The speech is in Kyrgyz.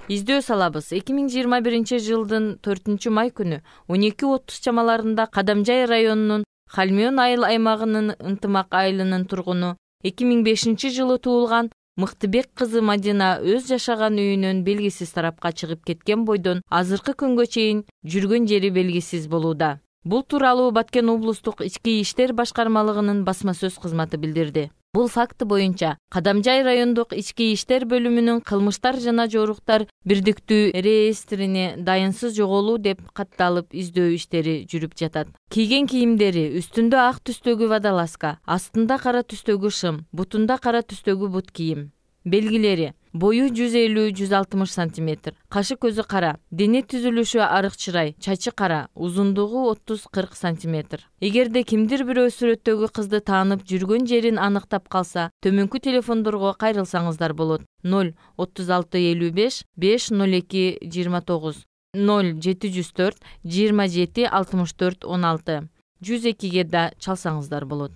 Издөө салабыз. 2021 жылдын 4-май күнү 12:30 чамаларында Кадамжай районунун Халмион айыл аймагынын Ынтымак айылынын тургуну 2005 жылы туулган Мыктыбек кызы Мадина өз жашаган үйүнөн белгисиз тарапка чыгып кеткен бойдон азыркы күнгө чейин жүргөн жери белгисиз болууда. Бул тууралуу Баткен облустук ички иштер башкармалыгынын басма сөз кызматы билдирди. Бул факты боюнча Кадамжай райондук ички иштер бөлүмүнүн кылмыштар жана жоруктар бирдиктүү реестрине дайынсыз жоголуу деп катталып издөө иштери жүрүп жатат. Кийген кийимдери үстүндө ак түстөгү водолазка, астында кара түстөгү шым, бутунда кара түстөгү бут кийим. Белгилери: бою 150-160 см, кашы көзү кара, дене түзүлүшү арык чырай, чачы кара, узундугу 30-40 см. Эгерде кимдир бирөө сүрөттөгү кызды таанып жүргөн жерин аныктап калса, төмөнкү телефондорго кайрылсаңыздар болот. 0-36-55 502-29 0704 27 64 16 102-ге да чалсаңыздар болот.